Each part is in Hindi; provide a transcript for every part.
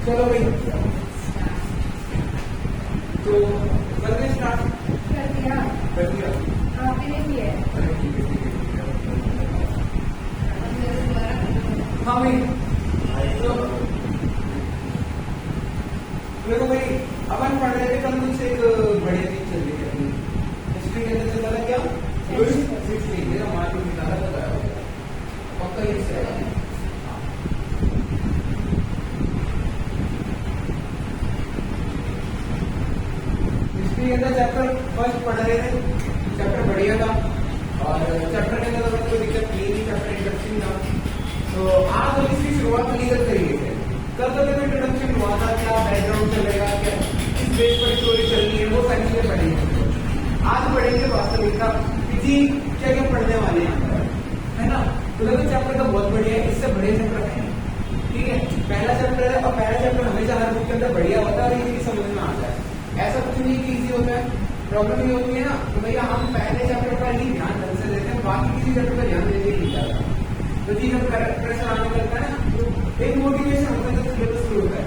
चलो भाई, तो करने स्टार्ट कर दिया। कर दिया। आपने नहीं किया है। अरे ठीक है ठीक है ठीक है। अब मेरे द्वारा हाँ भाई, तो देखो भाई, अपन पढ़ रहे थे कल मुझसे एक बढ़िया चीज चल रही थी हिस्ट्री के अंदर से पता क्या लुईस 16 मेरा मार्क निकाला बताया होगा पक्का ये से आएगा। हिस्ट्री के अंदर चैप्टर फर्स्ट पढ़ रहे थे, चैप्टर बढ़िया था और चैप्टर के अंदर कोई दिक्कत नहीं थी, चैप्टर इंटरेस्टिंग था। तो आज हम इसकी शुरुआत लीगल तरीके से कल तक में इंट्रोडक्शन हुआ था, क्या बैकग्राउंड चलेगा, क्या इस बेस पर स्टोरी चलनी है, वो सारी चीजें पढ़ेंगे। आज पढ़ेंगे वास्तविकता कि क्या क्या पढ़ने वाले हैं, है ना। तो देखो चैप्टर तो बहुत बढ़िया है, इससे बढ़िया चैप्टर है, ठीक है। पहला चैप्टर है और पहला चैप्टर हमेशा हर बुक के अंदर बढ़िया होता है और इजी समझ में आता है। ऐसा कुछ नहीं कि इजी होता है, प्रॉब्लम ये होती है ना तो भैया हम पहले चैप्टर पर ही ध्यान ढंग से देते हैं, बाकी किसी चैप्टर पर ध्यान देते नहीं जाता। तो जी जब प्रेशर आने लगता है ना तो एक मोटिवेशन होता है, सिलेबस शुरू होता है।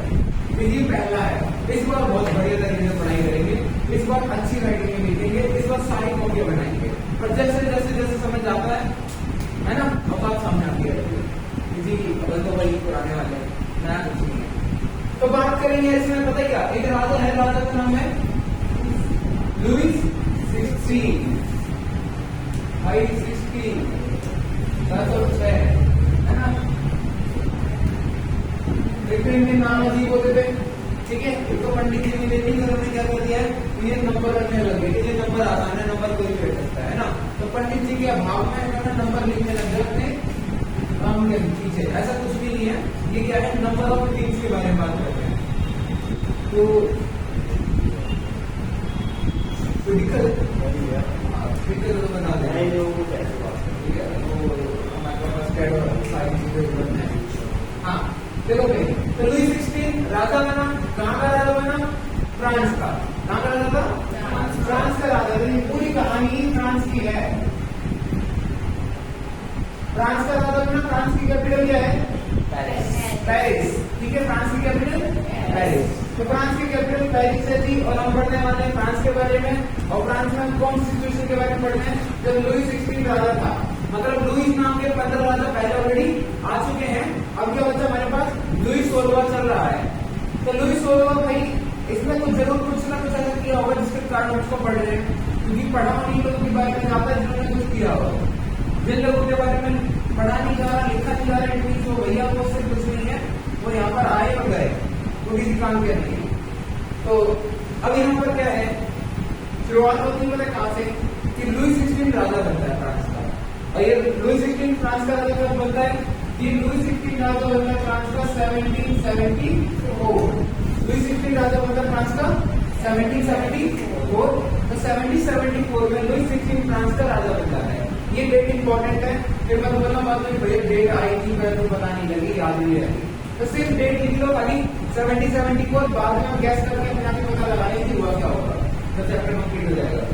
तो ये पहला है, इस बार बहुत बढ़िया तरीके से पढ़ाई करेंगे, इस बार अच्छी राइटिंग में लिखेंगे, इस बार सारी कॉपियां बनाएंगे पर जैसे जैसे जैसे समझ आता है ना, अब बात सामने आती है जी। अगर तो वही पुराने वाले नया कुछ नहीं है। तो बात करेंगे इसमें पता क्या, एक राजा है, राजा का नाम है लुईस 16 भाई 16 है ना। देखते इनके नाम अजीब होते थे, ठीक है। एक तो पंडित जी ने क्या कर दिया है, ये नंबर रखने लग गए, ये नंबर आसान है, नंबर कोई भी रख सकता है ना। तो पंडित जी के अभाव में इन्होंने नंबर लिखने लग गए अपने नाम के पीछे। ऐसा कुछ भी नहीं है, ये क्या है, नंबर ऑफ थिंग्स के बारे में बात करते हैं। तो दिक्कत तो बना दें, ठीक है। हाँ देखो भाई, तो लुईस 16 राजा बना, कहाँ का राजा बना, फ्रांस का। कहाँ का राजा था, फ्रांस का राजा। पूरी कहानी फ्रांस की है। फ्रांस का राजा बना, फ्रांस की कैपिटल क्या है, पेरिस, ठीक है। फ्रांस की कैपिटल पेरिस। तो फ्रांस की कैपिटल पेरिस है जी, और हम पढ़ने वाले हैं फ्रांस के बारे में। और फ्रांस में कौन सी सिचुएशन के बारे में पढ़ने हैं, जब लुईस 16 राजा था, मतलब लुईस नाम के 15 राजा पहले ऑलरेडी आ चुके हैं। अब क्या बचा हमारे पास, लुईस 16वां चल रहा है। तो लुईस 16वां भाई, इसमें कुछ जरूर कुछ ना कुछ ऐसा किया होगा जिसके कारण उसको पढ़ रहे हैं, क्योंकि पढ़ा नहीं लोगों के बारे में जाता है जिन्होंने कुछ किया होगा। जिन लोगों के बारे में पढ़ा नहीं जा रहा, लिखा नहीं जा रहा, इतनी जो भैया वो उससे कुछ नहीं है, वो यहाँ पर आए और गए, वो किसी काम के नहीं। तो अब यहाँ पर क्या है, शुरुआत होती है मतलब कहाँ से, कि लुईस 16 राजा बनता है फ्रांस का। और ये लुईस 16 फ्रांस का राजा कब बनता है, ये लुईस 16 राजा बनता है फ्रांस का 1774। लुईस 16 राजा बनता है फ्रांस का 1774। तो 1774 में लुईस 16 फ्रांस का राजा बनता है। ये डेट इंपॉर्टेंट है, फिर मैं बोलना बाद में बड़ी डेट आई थी, मैं तो पता नहीं लगी, याद नहीं रही। तो सिर्फ डेट लिख लो खाली 1774, बाद में हम गैस करके अपने आप ही पता लगाने की हुआ क्या होगा, तो चैप्टर कंप्लीट हो जाएगा।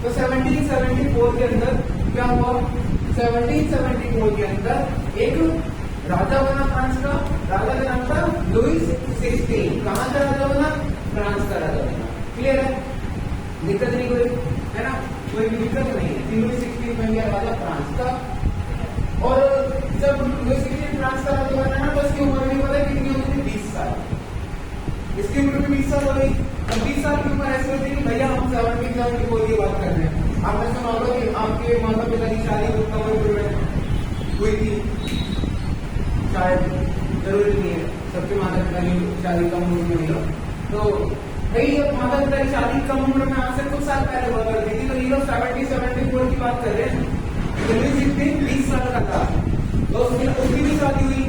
तो 1774 के अंदर क्या हुआ, 1774 के अंदर एक राजा बना फ्रांस का, राजा का नाम था लुईस 16। कहाँ का राजा बना, फ्रांस का राजा बना। क्लियर है, दिक्कत नहीं कोई, है ना, कोई भी दिक्कत नहीं है। लुईस 16 बन गया राजा फ्रांस का। और जब लुईस 16 फ्रांस का राजा बना ना, तो इसकी उम्र भी पता है कितनी होती थी, 20 साल। इसकी उम्र भी 20 साल हो गई। अब 20 साल की उम्र ऐसी होती है कि भैया हम 1774 की बात कर रहे हैं। आपने सुना होगा कि आपके माता पिता की शादी हुई थी, शायद जरूरी नहीं है सबके माता पिता की शादी कम उम्र में हुई हो। तो भाई जब माता पिता की शादी कम उम्र में आपसे कुछ साल पहले हुआ करती थी, तो ये लोग 1774 की बात कर रहे हैं। लुईस 20 साल का था, तो उसकी भी शादी हुई।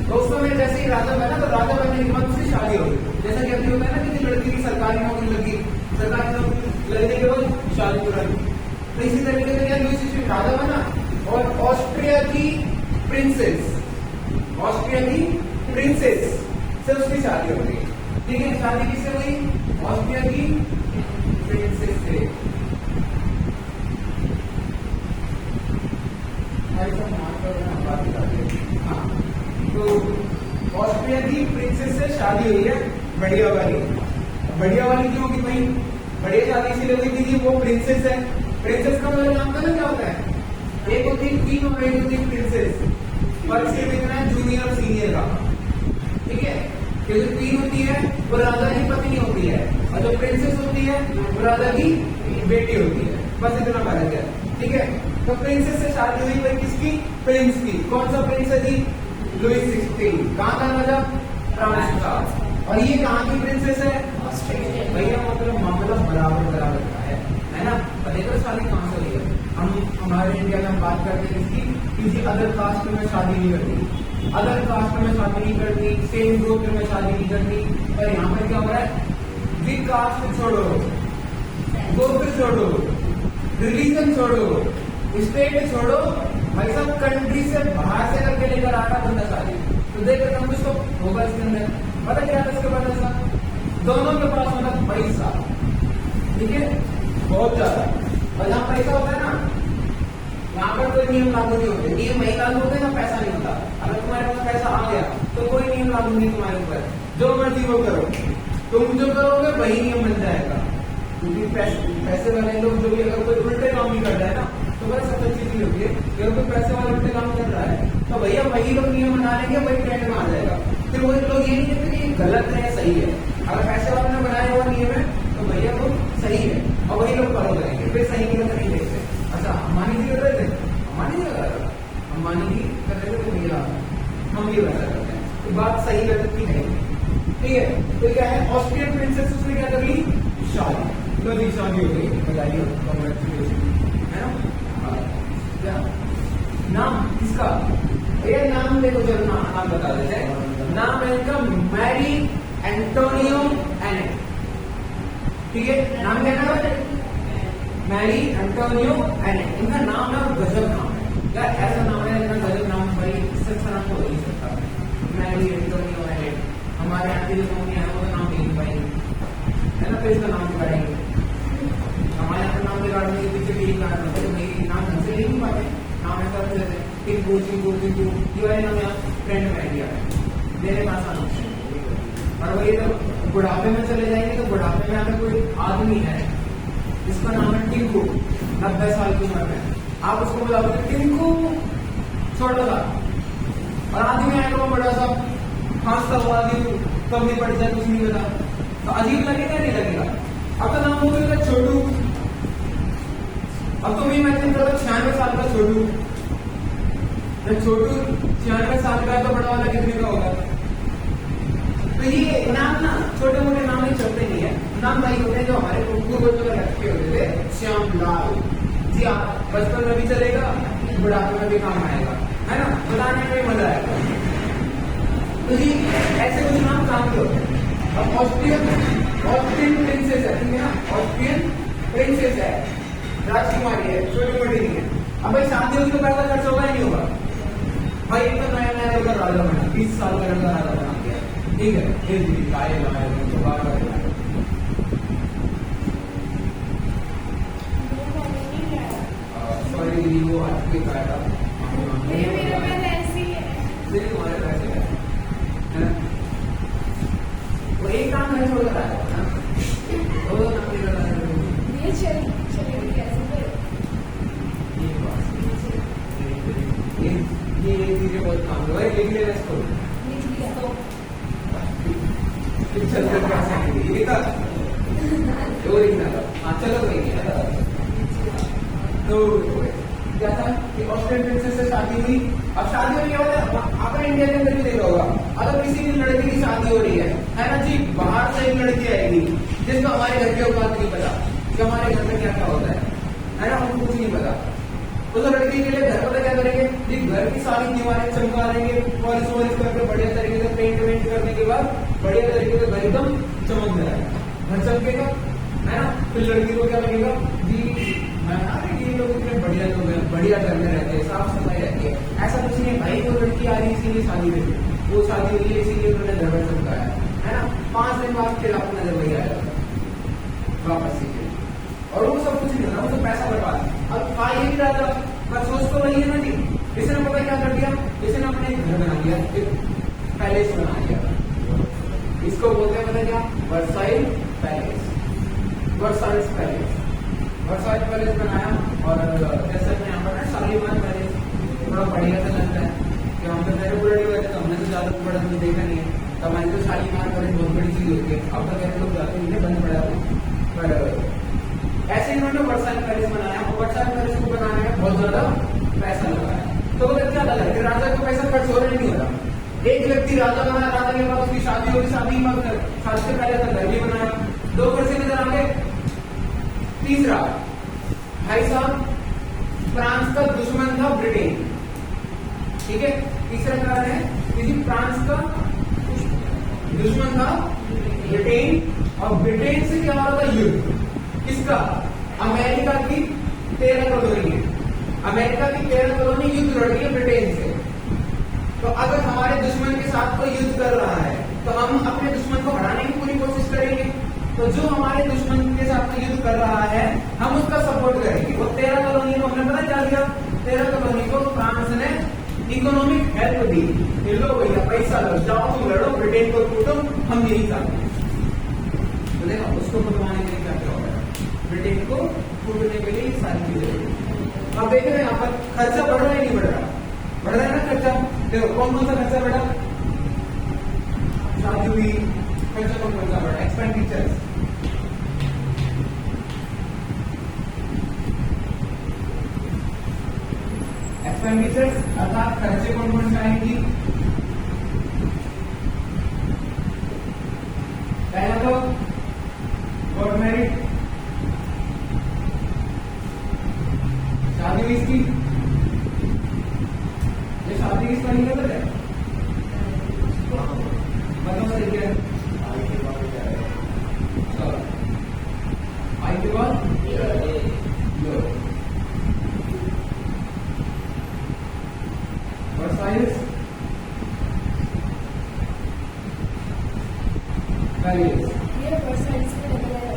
तो उस समय जैसे ही राजा बना, तो राजा बनने के बाद उसकी शादी हो गई। जैसा कि अभी होता है ना, किसी लड़की की सरकारी नौकरी लगी, सरकारी नौकरी लगने के बाद शादी तुरंत। तो इसी तरीके से क्या लुईस 16 राजा बना, और ऑस्ट्रिया की प्रिंसेस से उसकी शादी हो गई। ठीक है, शादी किससे हुई, ऑस्ट्रिया की प्रिंसेस से। हाँ, तो ऑस्ट्रिया की प्रिंसेस से शादी हुई है, बढ़िया वाली। बढ़िया वाली क्यों होगी भाई? बढ़िया शादी इसलिए हुई थी कि वो प्रिंसेस है। प्रिंसेस का मतलब नाम पता क्या होता है? एक होती है क्वीन और एक होती है प्रिंसेस। फर्क सिर्फ इतना है जूनियर और सीनियर का, ठीक है? जो क्वीन होती है वो राजा की पत्नी होती है और जो प्रिंसेस होती है वो राजा की बेटी होती है, बस इतना फर्क है, ठीक है? तो प्रिंसेस से शादी हुई भाई किसकी? प्रिंस की। कौन सा प्रिंस है जी? लुइस 16। कहाँ का राजा? फ्रांस का। और ये कहाँ की प्रिंसेस है? ऑस्ट्रेलिया। भैया मतलब मामला बराबर बराबर का है ना? देखो शादी कहाँ से हुई है? हम हमारे इंडिया में बात करते हैं इसकी, किसी अदर कास्ट में शादी नहीं करती, अदर कास्ट में शादी नहीं करती, सेम ग्रुप में शादी नहीं करती। पर यहाँ पर क्या हो रहा है? कास्ट छोड़ो, गोत्र छोड़ो, रिलीजन छोड़ो, स्टेट छोड़ो, भाई साहब कंट्री से बाहर से करके लेकर आ रहा बंदा शादी। तो देख रहे कुछ तो होगा इसके अंदर। पता क्या है इसके बाद? ऐसा दोनों के पास मतलब पैसा, ठीक है, बहुत ज्यादा। और जहाँ पैसा होता है ना, वहां पर कोई नियम लागू नहीं होते। नियम वही लागू होते ना, पैसा नहीं होता। अगर तुम्हारे पास पैसा आ गया तो कोई नियम लागू नहीं तुम्हारे ऊपर, जो मर्जी वो करो, तुम जो करोगे वही नियम बन जाएगा। क्योंकि पैसे वाले लोग जो भी अगर कोई उल्टे काम भी कर रहा है ना, तो बस सबसे अच्छी चीज होती है कि अगर कोई पैसे वाले उल्टे काम कर रहा है तो भैया वही लोग नियम बना लेंगे, वही ट्रेंड में आ जाएगा। फिर वही लोग ये नहीं कहते कि गलत है या सही है। अगर पैसे वाले ने बनाया हुआ नियम है तो भैया वो सही है और वही लोग फॉलो करेंगे, फिर सही नियम नहीं देखते। अच्छा, अंबानी जी कर रहे थे, अंबानी जी कर रहा था, अंबानी जी कर रहे थे तो भैया हम ये बता करते हैं तो बात सही गलत की है, ठीक है? तो क्या है, ऑस्ट्रियन प्रिंसेस उसने क्या कर ली? शादी। तो जी शादी हो गई, बधाई हो, कांग्रेचुलेशन, है ना? क्या नाम किसका? ये नाम देखो, जब नाम बता देते हैं। नाम है इनका मैरी एंटोनियो एनेट, ठीक है? नाम क्या है? Mary Antonio Annette. इनका नाम है और गजब नाम है यार, ऐसा नाम है इतना गजब नाम भाई, इससे अच्छा नाम हो नहीं सकता। Mary Antonio Annette. हमारे यहाँ के जो मम्मी है वो नाम नहीं पाएंगे, है ना? तो इसका नाम बिगाड़ेंगे। हमारे यहाँ का नाम बिगाड़ने के पीछे यही कारण होता है, भाई नाम ढंग से लिख नहीं पाते, नाम ऐसा रख देते हैं टिंकू चिंकू चिंकू, ये वाले नाम यहाँ ट्रेंड में आ गया है, मेरे पास आना। और वही तो बुढ़ापे में चले जाएंगे तो बुढ़ापे में अगर कोई आदमी है जिसका नाम है टिंकू, 90 साल की उम्र में, आप उसको बुलाओगे टिंकू, छोटा सा, और आदमी आएगा वो बड़ा सा खांसता हुआ आदमी, कब भी पड़ जाए कुछ नहीं पता, तो अजीब लगेगा नहीं लगेगा? अब तो नाम हो गया छोटू। अब तुम इमेजिन करो 96 साल का छोटू, जब छोटू 96 साल का है तो बड़ा वाला कितने का होगा? तो ये नाम ना छोटे मोटे नाम नहीं चलते नहीं है, नाम वही होते हैं जो हमारे पूर्वजों में रखे होते थे। श्याम लाल जी, आप बचपन में भी चलेगा, बुढ़ापे में भी काम आएगा, है ना? बताने में मजा आएगा। तो जी ऐसे कुछ नाम काम के होते हैं। अब ऑस्ट्रियन प्रिंसेस है, ठीक है ना? ऑस्ट्रियन प्रिंसेस है, राजकुमारी है, छोटी मोटी नहीं है। अब भाई शादी होगी तो पैसा खर्च होगा ही नहीं होगा भाई। एक तो नया नया लड़का राजा बना, 20 साल का लड़का राजा बना गया, ठीक है? फिर भी गाय लाए तो बार सॉरी दीदी, वो आपके गाय था, तुम्हारे पैसे है ना? वो एक काम नहीं छोड़ कर आया ना, वो काम नहीं कर ये चलेगी कैसे? ये चीजें बहुत काम हुआ है, लिख लेना इसको, चल कर कैसे ये था तो लिखना था। हाँ चलो कोई नहीं। तो क्या था कि ऑस्ट्रियन प्रिंसेस से शादी हुई। अब शादी में क्या होता है, अपने इंडिया के अंदर भी देखा होगा, अगर किसी की लड़की की शादी हो रही है ना जी, बाहर से एक लड़की आएगी जिसको हमारे घर के औकात नहीं पता कि हमारे घर में क्या क्या होता है ना? उनको कुछ नहीं पता। तो लड़की के लिए घर पता क्या करेंगे जी, घर की सारी दीवारें चमका देंगे, पॉलिश वॉलिश करके बढ़िया तरीके से पेंट वेंट करने के बाद बढ़िया तरीके से घर एकदम चमक जाएगा, घर चमकेगा, है ना? फिर लड़की को क्या लगेगा जी, ये लोग इतने बढ़िया लोग हैं, बढ़िया घर में रहते हैं, साफ सफाई रहती है। ऐसा कुछ नहीं है भाई, वो लड़की आ रही इसीलिए शादी हुई, वो शादी हुई है इसीलिए उन्होंने घर चमकाया, है ना? 5 दिन बाद फिर अपना नजर वही आएगा वापस सीखे, और वो सब कुछ नहीं होना, वो तो पैसा बर्बाद। अब आ ये भी रहा था, पर सोच तो वही है ना जी, इसने पता क्या कर दिया, इसने अपने घर बना लिया, पैलेस बना दिया था। इसको बोलते हैं पता क्या, Versailles palace. Versailles palace, Versailles palace बनाया। और जैसा कि यहाँ पर ना शालीमार पैलेस थोड़ा बढ़िया सा लगता है कि हम तो मेरे बुलेट हुए थे तो हमने तो ज्यादा बड़ा हमने देखा नहीं है। तो हमारी तो शालीमार पैलेस बहुत बड़ी चीज होती है। अब तो कहते लोग जाते नहीं है, बंद पड़ा है। पर ऐसे इन्होंने वर्साइल पैलेस बनाया और वर्साइल पैलेस को बनाने में बहुत ज्यादा पैसा लगाया। तो वो क्या लगा कि राजा को पैसा खर्च हो रहा नहीं हो रहा। एक व्यक्ति राजा बना, राजा के बाद उसकी शादी होगी, शादी से पहले तक घर भी बनाया। 2 खर्चे नजर आ गए। तीसरा, भाई साहब फ्रांस का दुश्मन था ब्रिटेन, ठीक है। तीसरा कारण है किसी फ्रांस का दुश्मन था ब्रिटेन और ब्रिटेन से क्या हो रहा था, युद्ध। किसका, अमेरिका की 13 कॉलोनी है। अमेरिका की 13 कॉलोनी युद्ध लड़ रही है ब्रिटेन से। तो अगर हमारे दुश्मन के साथ कोई युद्ध कर रहा है तो हम अपने दुश्मन को हराने की पूरी कोशिश करेंगे। तो जो हमारे दुश्मन के साथ युद्ध कर रहा है हम उसका सपोर्ट करेंगे। वो 13 कॉलोनी को हमने पता क्या दिया, 13 कॉलोनी को फ्रांस ने इकोनॉमिक हेल्प दी। लो भैया पैसा लो, जाओ तुम लड़ो, ब्रिटेन को कूटो, हम यही चाहते हैं। तो देखो उसको कुटवाने के लिए क्या क्या होगा, ब्रिटेन को कूटने के लिए सारी चीजें। अब देख रहे हैं यहाँ पर खर्चा बढ़ रहा है नहीं बढ़ रहा, बढ़ रहा है ना खर्चा। देखो कौन कौन सा खर्चा बढ़ा, शादी हुई, खर्चा कौन कौन सा बढ़ा, एक्सपेंडिचर्स। एक्सपेंडिचर्स अर्थात खर्चे कौन कौन से आएंगी, पहला तो गॉट मैरिड, शादी हुई इसकी, ये शादी किसका नहीं पता है, मतलब सही है। आई के बाद वर्साइल्स पैलेस, ये वर्साइल्स में डबल है।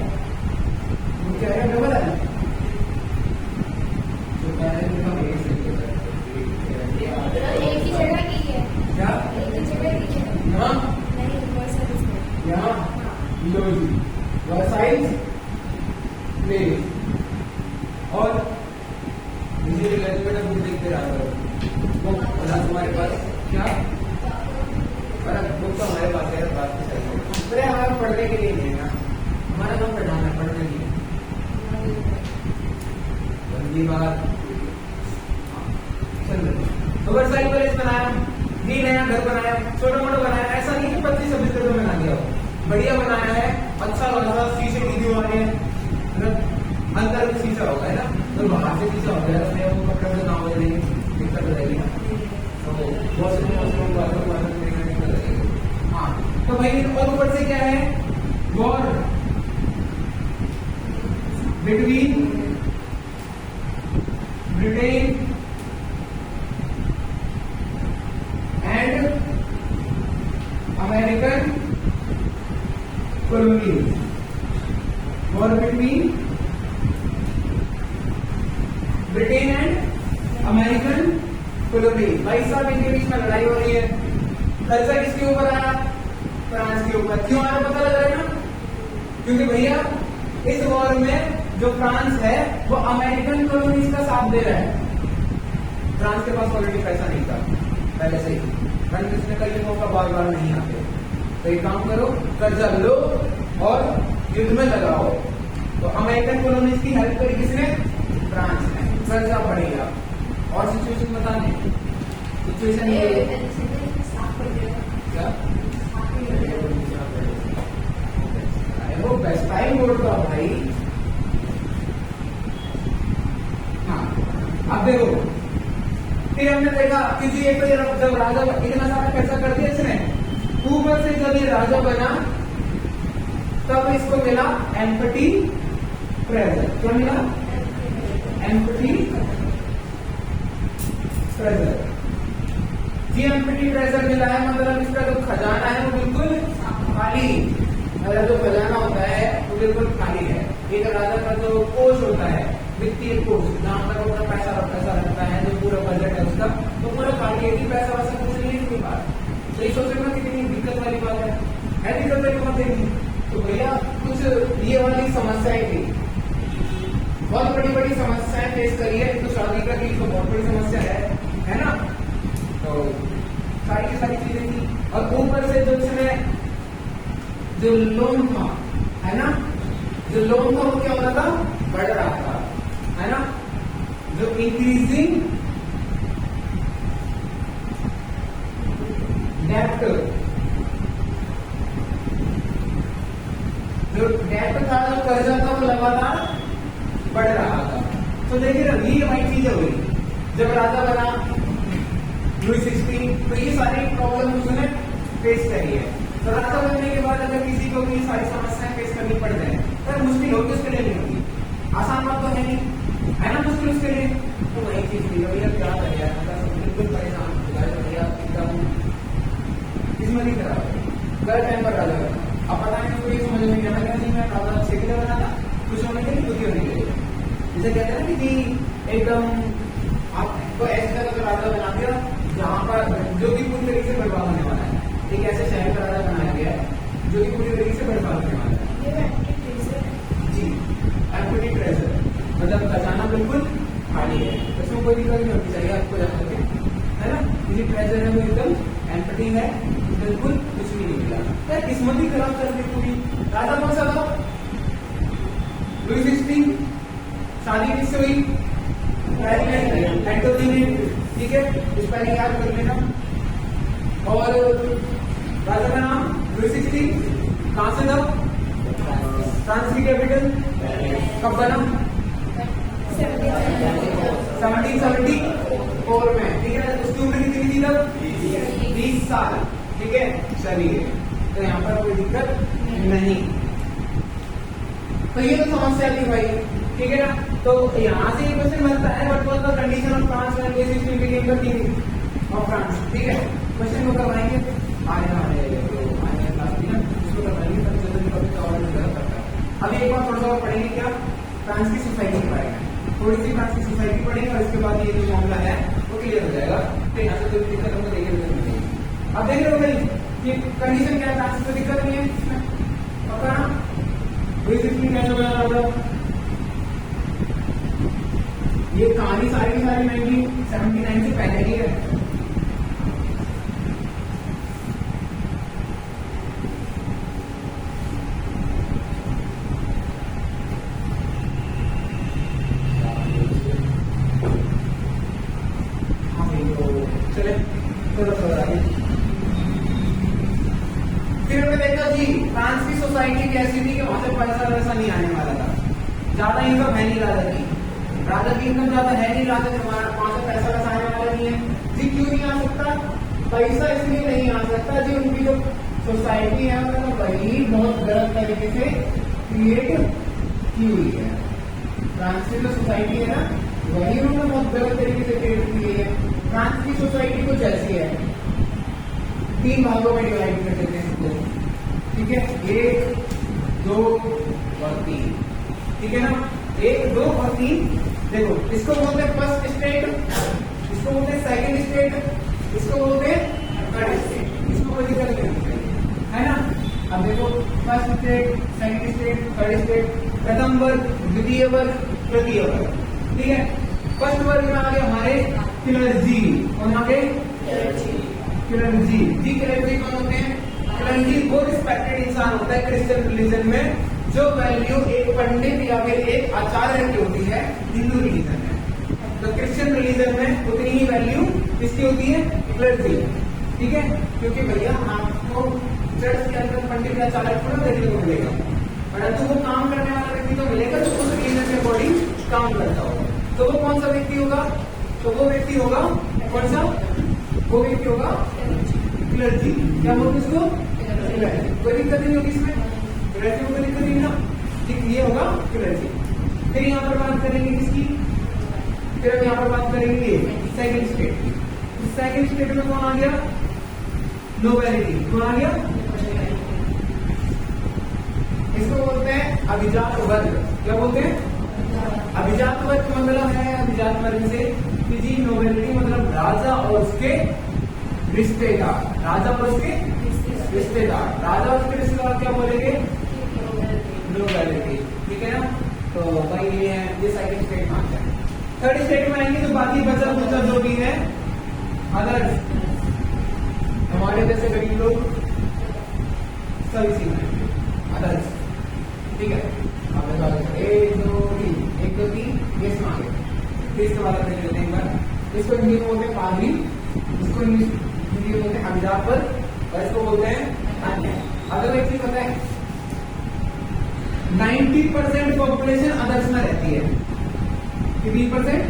वो क्या है, डबल है जो पैलेस का बेस है। एक ही जगह की है क्या, एक ही जगह की है यहाँ नहीं, वर्साइल्स में। यहाँ लो जी, वर्साइल्स प्लेस। और मुझे बेटा बुक देखते रहा करो, वो तुम्हारे पास क्या, अरे बुक तो हमारे पास है, बात तो सही है। अरे हमारे पढ़ने के लिए नहीं है ना, हमारा काम पढ़ाना है, पढ़ने के लिए। बंदी बात तो वर्साइल पैलेस बनाया, भी नया घर बनाया, छोटा मोटा बनाया, ऐसा नहीं कि 25-26 में बना दिया, बढ़िया बनाया है, अच्छा लगा था। शीशे की दीवारें, अंदर भी शीशा होगा है ना, तो बाहर से शीशा हो जाएगा, वो कपड़े में काम हो जाएंगे, दिक्कत हो जाएगी ना। तो हाँ, तो भाई और ऊपर से क्या है, war between Britain and American colonies, war between Britain and American colonies. भाई साहब इनके बीच में लड़ाई हो रही है, खर्चा किसके ऊपर आया, फ्रांस के ऊपर। क्यों आया पता लग रहा है ना, क्योंकि भैया इस वॉर में जो फ्रांस है वो अमेरिकन कॉलोनीज का साथ दे रहा है। फ्रांस के पास ऑलरेडी पैसा नहीं था पहले से ही, इसने कई मौका बार बार नहीं आते। तो एक काम करो, कर्जा लो और युद्ध में लगाओ। तो अमेरिकन कॉलोनीज की हेल्प करी किसने, फ्रांस ने, कर्जा बढ़ेगा। और सिचुएशन बता दें, सिचुएशन ये क्या, वो बेस्ट टाइम बोल रहा भाई। हाँ अब देखो, फिर हमने देखा कि ये तो जब राजा इतना सारा पैसा कर दिया इसने, ऊपर से जब ये राजा बना तब इसको मिला एम्पटी प्रेजर। क्या मिला, एम्पटी प्रेजर। जी एम्पटी प्रेजर मिला है, मतलब इसका जो खजाना है वो बिल्कुल खाली, मतलब जो खजाना होता है वो बिल्कुल खाली है। एक राजा का जो कोष होता है, वित्तीय कोष, जहाँ पर वो अपना पैसा रखता है, जो पूरा बजट है उसका, तो पूरा खाली है कि पैसा वैसा कुछ नहीं है इसके पास। तो ये सोचेगा कि ये वाली समस्याएं थी, बहुत बड़ी बड़ी समस्याएं फेस करी है। तो शादी का तो बहुत बड़ी समस्या है ना। तो सारी की सारी चीजें थी, और ऊपर से जो इसमें जो लोन था, है ना, जो लोन था वो क्या हो रहा था, बढ़ रहा था, है ना, जो इंक्रीजिंग डेप्ट, जो डेप्ट था, जो कर्जा था, वो लगातार बढ़ रहा था। तो देखिए ना, ये वही चीज हो गई जब राजा बना लुई 16, तो ये सारी प्रॉब्लम उसने फेस करी है। तो राजा बनने के बाद अगर किसी को भी सारी समस्याएं फेस करनी पड़ जाए तो मुश्किल होगी, उसके लिए नहीं होगी, आसान बात तो है नहीं, है ना, मुश्किल उसके लिए। तो वही चीज थी, भैया क्या करेगा, बिल्कुल परेशान भैया, एकदम किस्मत ही खराब है, गलत टाइम पर राजा बना। अब पता नहीं उसको ये समझ में नहीं आया क्या, नहीं मैं राजा अच्छे के लिए बना था, कुछ होने के लिए, कुछ होने के लिए। जैसे कहते हैं ना कि एकदम आपको ऐसी जगह का राजा बना दिया जहाँ पर जो कि पूरी तरीके से बर्बाद होने वाला है, एक ऐसे शहर का राजा बनाया गया है जो कि पूरी तरीके से बर्बाद होने वाला है। जी, एम्प्टी ट्रेजर, मतलब खजाना बिल्कुल खाली है, उसमें कोई दिक्कत नहीं होनी चाहिए आपको जान करके, है ना। किसी ट्रेजर है वो एकदम एम्प्टी है, बिल्कुल कुछ भी नहीं मिला, तो किस्मत ही खराब चल रही पूरी। राजा कौन सा था, लुई 16। शादी किससे हुई, एंटोनी ने, ठीक है, इस पर याद कर लेना। और राजा का नाम लुई 16, कहां से था, फ्रांस की कैपिटल, कब बना, 1774 में, ठीक है। उसकी उम्र कितनी थी तब, 20 साल, ठीक है। चलिए, तो यहाँ पर कोई दिक्कत नहीं। तो ये तो समस्या थी भाई, ठीक है ना। तो यहाँ से ये क्वेश्चन बनता है, what was the condition of France when Louis 16 became the king of France, ठीक है। क्वेश्चन को करवाएंगे उसको करवाएंगे, तब जल्दी टॉपिक और डेवलप करता है। अभी एक बार थोड़ा सा पढ़ेंगे क्या, फ्रांस की सोसाइटी के बारे में, थोड़ी सी फ्रांस की सोसाइटी पढ़ेंगे, और इसके बाद ये जो मामला है वो क्लियर हो जाएगा। तो यहाँ से जो दिक्कत हमको देखेंगे, अब देख रहे हो भाई कि कंडीशन क्या है, फ्रांस में दिक्कत नहीं है इसमें, पता ना लुई 16 कैसे बना रहा था। ये कहानी सारी की सारी 1979 से पहले की है। चले थोड़ा आगे, फिर हमने देखा जी फ्रांस की सोसाइटी कैसी थी कि वहां से पैसा वैसा नहीं आने वाला था, ज्यादा इनकम है नहीं राजा की, राजा की इनकम ज्यादा है नहीं, राजा वहां से पैसा वैसा आने वाला नहीं है जी। क्यों नहीं आ सकता, पैसा इसलिए नहीं आ सकता जी, उनकी जो सोसाइटी है मतलब वही बहुत गलत तरीके से क्रिएट की हुई है। फ्रांस की जो सोसाइटी है ना, वही उन्होंने बहुत गलत तरीके से क्रिएट की हुई है। फ्रांस की सोसाइटी कुछ ऐसी है, 3 भागों में डिवाइड कर देते हैं इसको, ठीक है, 1, 2 और 3, ठीक है ना। 1, 2 और 3, देखो इसको बोलते हैं फर्स्ट स्टेट, इसको बोलते हैं सेकंड स्टेट, इसको बोलते हैं थर्ड स्टेट, इसको कोई दिक्कत नहीं होती है ना। अब देखो first state, second state, third state, प्रथम वर्ग, द्वितीय वर्ग, तृतीय वर्ग, ठीक है। फर्स्ट वर्ग में आ गए हमारे क्लर्जी, कौन आ गए, क्लर्जी जी। क्लर्जी कौन होते हैं, क्लर्जी वो रिस्पेक्टेड इंसान होता है क्रिश्चियन रिलीजन में, जो वैल्यू एक पंडित या फिर एक आचार्य की होती है हिंदू रिलीजन में, तो क्रिश्चियन रिलीजन में उतनी ही वैल्यू किसकी होती है, क्लर्जी, ठीक है। क्योंकि भैया आपको चर्च के अंदर पंडित या आचार्य थोड़ा देखने को मिलेगा, परंतु वो काम करने वाला व्यक्ति तो मिलेगा जो उस रिलीजन के अकॉर्डिंग काम करता होगा। तो वो कौन सा व्यक्ति होगा, तो वो व्यक्ति होगा कौन सा, वो व्यक्ति होगा क्लर्जी, क्या बोलते इसको, कोई दिक्कत नहीं होगी इसमें, क्लर्जी को कोई दिक्कत नहीं ना, ठीक, ये होगा क्लर्जी। फिर यहाँ पर बात करेंगे किसकी, फिर हम यहाँ पर बात करेंगे सेकंड स्टेट। सेकंड स्टेट में कौन आ गया, नोबेलिटी, कौन आ गया, इसको बोलते हैं अभिजात वर्ग, क्या बोलते हैं, अभिजात वर्ग का मतलब है, अभिजात वर्ग से कि जी नोबेलिटी मतलब राजा और उसके रिश्तेदार, राजा और उसके रिश्तेदार, राजा और उसके रिश्तेदार क्या बोलेंगे, नो वैलिडिटी, ठीक है ना। तो भाई ये है, ये सेकंड स्टेट मानते हैं। थर्ड स्टेट में आएंगे तो बाकी बचा कुचा जो भी है अदर्स, हमारे जैसे गरीब लोग सब इसी में अदर्स, ठीक है। अब एक दो तीन, एक दो तीन, ये मांगे, फिर इसके बाद देख लेते हैं एक बार। इसको हिंदी में बोलते हैं पादरी, इसको हिंदी में बोलते हैं अभिजापर, और इसको बोलते हैं अन्य। अगर एक चीज पता है, 90% पॉपुलेशन अदर्स में रहती है। कितनी परसेंट?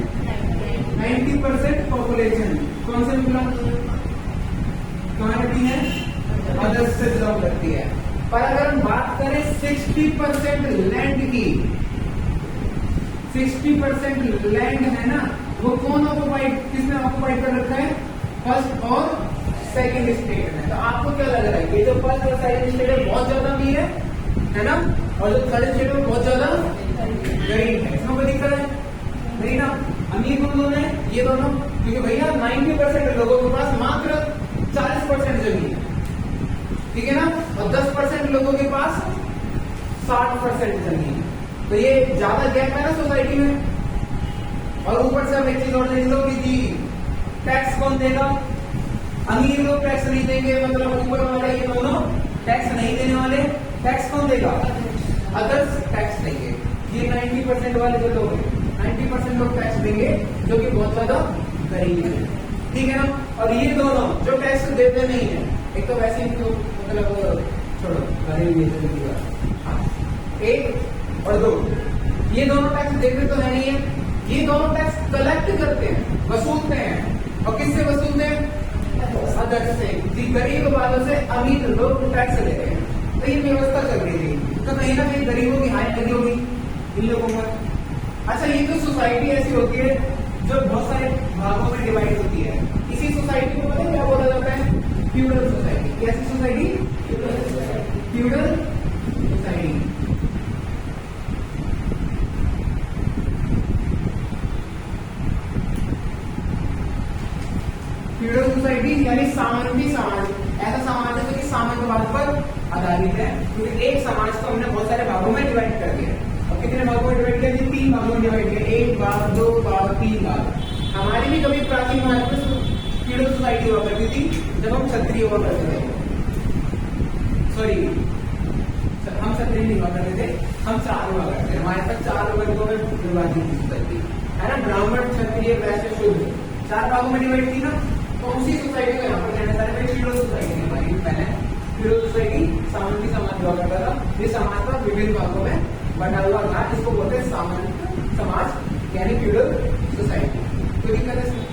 90% पॉपुलेशन कौन से मिला कहाँ रहती है? अदर्स से बिलोंग करती है। पर अगर हम बात करें 60% लैंड की, 60% लैंड है ना, वो कौन ऑक्युपाइड, किसने ऑक्युपाइड कर रखा है? फर्स्ट और सेकंड स्टेट में। तो आपको क्या लग रहा है, ये जो फर्स्ट और सेकंड स्टेट है बहुत ज्यादा भी है ना, और जो थर्ड स्टेट है बहुत ज्यादा गरीब है। इसमें कोई दिक्कत है नहीं ना। अमीर कौन दोनों है? ये दोनों, क्योंकि भैया 90% लोगों के पास मात्र 40% जमीन है, ठीक है ना, और 10% लोगों के पास 60% जमीन है। तो ये ज्यादा गैप है ना सोसाइटी में। और ऊपर से हम एक चीज और देख लो कि जी टैक्स कौन देगा? अमीर लोग टैक्स नहीं देंगे, मतलब ऊपर वाले ये दोनों टैक्स नहीं देने वाले। टैक्स कौन देगा? अदर्स टैक्स देंगे। ये 90% वाले जो लोग हैं, 90% लोग टैक्स देंगे जो कि बहुत ज्यादा गरीब है, ठीक है ना। और ये दोनों जो टैक्स देते नहीं है, एक तो वैसे इनको मतलब छोड़ो, एक और दो, ये दोनों टैक्स देते तो है नहीं है, ये दोनों टैक्स कलेक्ट करते हैं, वसूलते हैं। और किससे वसूलते हैं? अदर्स से। गरीब वालों से अमीर लोग टैक्स लेते हैं। तो ये व्यवस्था चल रही थी, तो कहीं ना कहीं गरीबों की हाइट लगी होगी इन लोगों पर। अच्छा, ये जो सोसाइटी ऐसी होती है जो बहुत सारे भागों में डिवाइड होती है, इसी सोसाइटी को पता है क्या बोला जाता है? Feudal society. कैसी society? Feudal society. Feudal society यानी सामंती समाज। ऐसा समाज है जो कि सामंतवाद पर आधारित है, क्योंकि एक समाज को हमने बहुत सारे भागों में डिवाइड कर दिया। और कितने भागों में डिवाइड किया? 3 भागों में डिवाइड किया, 1 भाग, 2 भाग, 3 भाग। हमारी भी कभी प्राचीन भारत में फ्यूडल सोसाइटी हुआ करती थी जब हम क्षत्रिय हुआ करते थे। सॉरी, हम क्षत्रिय नहीं हुआ करते थे, हम 4 हुआ करते थे। हमारे पास 4 वर्गों में विभाजित सोसाइटी है ना, ब्राह्मण, क्षत्रिय, वैश्य, शूद्र, 4 भागों में डिवाइड थी ना। तो उसी सोसाइटी को यहाँ पर कहना चाह रहे हैं फ्यूडल सोसाइटी हमारी पहले। फ्यूडल सोसाइटी सामंती समाज हुआ करता था। ये समाज का विभिन्न भागों में बटा हुआ था, इसको बोलते हैं सामंत समाज यानी फ्यूडल सोसाइटी। कोई दिक्कत है इसमें?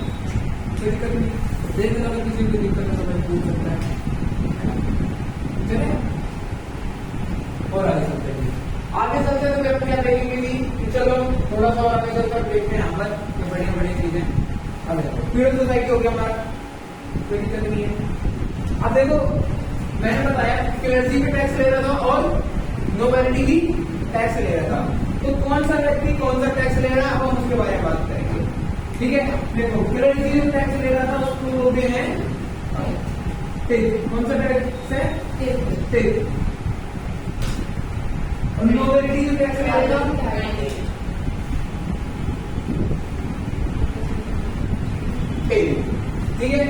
कोई दिक्कत नहीं। देख लो, अगर किसी को दिक्कत है तो मैं पूछ सकता है। चले और आगे चलते हैं। आगे चलते तो मैं क्या देखेंगे कि चलो थोड़ा सा और आगे चलकर देखते हैं यहाँ पर बढ़िया बढ़िया चीजें। अब देखो फ्यूडल सोसाइटी हो गया हमारा, कोई दिक्कत नहीं है। अब देखो, मैंने बताया क्लर्जी भी टैक्स ले रहा था और नोबेलिटी भी टैक्स ले रहा था। तो कौन सा व्यक्ति कौन सा टैक्स ले रहा है, हम उसके बारे में बात करेंगे, ठीक है। देखो, क्लर्जी जो टैक्स ले रहा था उसको बोलते हैं कौन सा टैक्स है? और नोबेलिटी जो टैक्स ले रहा था ठीक है।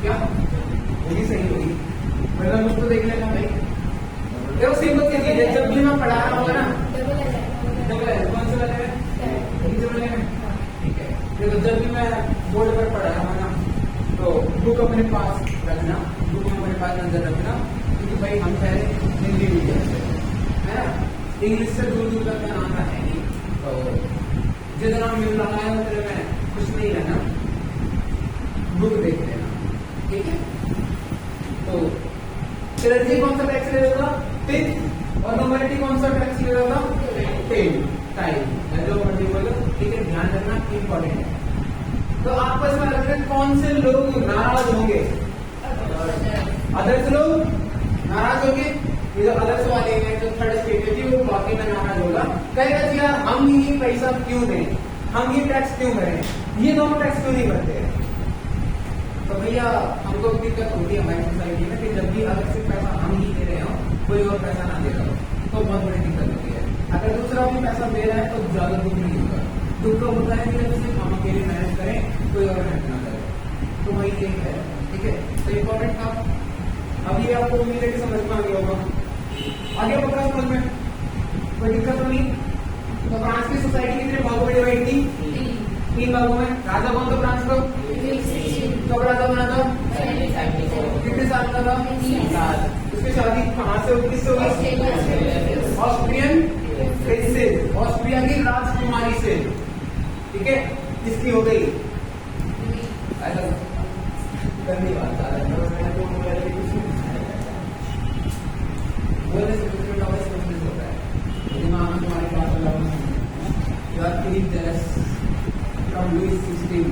क्या होगी? सही होगी, मतलब मुझको देख लेना भाई। देखो सिंपल सी चीज है, जब भी मैं पढ़ा रहा हूँ ना, डबल एल कौन सा लगेगा? ठीक है। देखो, जब भी मैं बोर्ड पर पढ़ा रहा हूँ ना, तो बुक अपने पास रखना, बुक अपने पास नजर रखना, क्योंकि भाई हम पहले हिंदी मीडियम से है ना, इंग्लिश से दूर दूर तक में आता है नहीं। तो जितना मिल रहा है उतने में कुछ नहीं रहना, बुक देख लेना, ठीक है। तो क्लर्जी कौन सा टैक्स ले रहा था? 5th। और नोबेलिटी कौन सा टैक्स ले रहा था? 10 टाइम। जो मर्जी बोलो, ठीक है, ध्यान रखना, इंपॉर्टेंट है। तो आपस में लगता है कौन से लोग नाराज होंगे? अदर्स लोग नाराज होंगे। ये जो अदर्स वाले हैं, जो थर्ड स्टेट है, वो बाकी में नाराज होगा, कहेगा कि यार हम ये पैसा क्यों दें, हम ये टैक्स क्यों भरें, ये दोनों टैक्स क्यों नहीं भरते हैं। तो भैया हमको दिक्कत होती है हमारी सोसाइटी में कि जब भी अगर सिर्फ पैसा हम ही दे रहे हो, कोई और पैसा ना दे रहा हो, तो तो बहुत बड़ी दिक्कत होती है। अगर दूसरा भी पैसा दे रहा है तो ज्यादा दुख नहीं होगा। दुख कब होता है कि जब सिर्फ हम अकेले मैनेज करें, कोई और हेल्प ना करे। तो वही एक है, ठीक है। तो इम्पोर्टेंट था। अब ये आपको उम्मीद है कि समझ में आ गया होगा। आगे पक्का समझ में, कोई दिक्कत तो नहीं। तो फ्रांस की सोसाइटी कितने भागों में डिवाइड थी? 3 भागों में। राजा कौन था फ्रांस का? कब राजा बना था? कितने साल का था? 3 साल। उसकी शादी कहाँ से हुई, किससे हुई? ऑस्ट्रियन प्रिंसेस, ऑस्ट्रिया की राजकुमारी से, ठीक है। किसकी हो गई? ऐसा गंदी बात आ रही है, बोलने से कुछ भी नॉलेज कंप्लीट होता है। दिमाग में तुम्हारी बात अलग you are feeling jealous from Louis 16।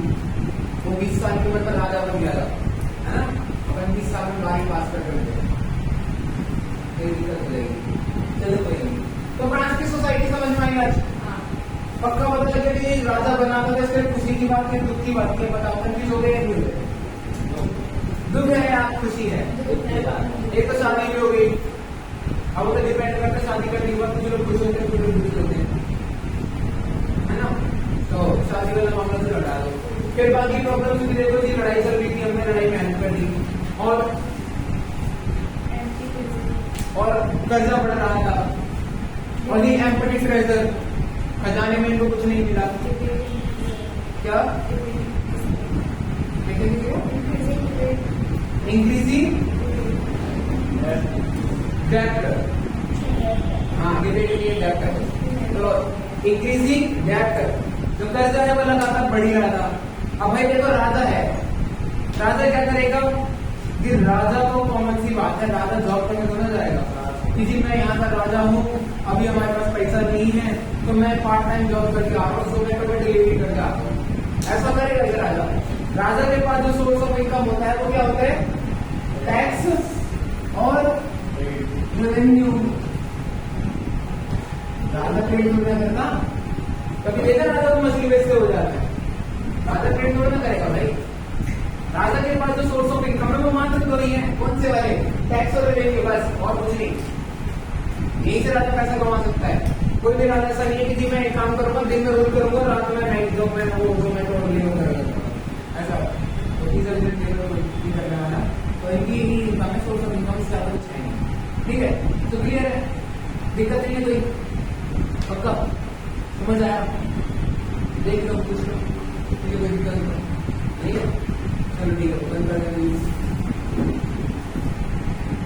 वो 20 साल की उम्र पर राजा बन गया था, है ना। अपन 20 साल में 12 पास कर रहे थे, कोई दिक्कत हो जाएगी। चलो कोई नहीं। तो फ्रांस की सोसाइटी समझ में आई आज? पक्का पता लगे कि राजा बना था, सिर्फ खुशी की बात है, दुख की बात है? बताओ, कंफ्यूज हो गए? दुख है या खुशी है? एक तो शादी भी हो गई। अब वो तो डिपेंड करता है शादी करने के बाद कुछ लोग खुश होते हैं, कुछ लोग दुखी होते हैं, है ना। तो शादी वाला मामला से लड़ा दो। फिर बाकी प्रॉब्लम भी देखो जी, लड़ाई चल रही थी, हमने लड़ाई में हेल्प कर दी, और कर्जा बढ़ रहा था, और ये एम्पटी ट्रेजर, खजाने में इनको कुछ नहीं मिला। क्या इंक्रीजिंग डेट, हाँ डेट। तो इंक्रीजिंग डेट, जो कर्जा है वो लगातार बढ़ ही रहा था। अब भाई देखो राजा है, राजा क्या करेगा कि राजा तो कॉमन सी बात है, राजा जॉब करने तो ना जाएगा कि जी मैं यहाँ का राजा हूँ, अभी हमारे पास पैसा नहीं है तो मैं पार्ट टाइम जॉब करके आ रहा हूँ, सुबह को मैं डिलीवरी करके आता हूँ। ऐसा करेगा ये राजा? राजा के पास जो सोर्स ऑफ इनकम होता है वो क्या होता है? टैक्स और रेवेन्यू। राजा ट्रेड थोड़ा करता, कभी देखा राजा को मछली बेचते हो जाता है? राजा ट्रेड थोड़ा ना करेगा भाई। राजा के पास जो सोर्स ऑफ इनकम है वो मात्र दो ही है, कौन से वाले? टैक्स और रेवेन्यू, बस, और कुछ नहीं। यहीं से राजा पैसा कमा सकता है। कोई भी राजा ऐसा नहीं है कि जी मैं एक काम करूंगा, दिन में रोज करूंगा, रात में नाइट जॉब में वो जोमेटो और ये करूंगा, ऐसा करने वाला। तो इनकी इनकम है, सोर्स ऑफ इनकम से ज्यादा कुछ है नहीं, ठीक है। तो क्लियर है, दिक्कत नहीं है कोई? पक्का समझ आया? देख लो, कुछ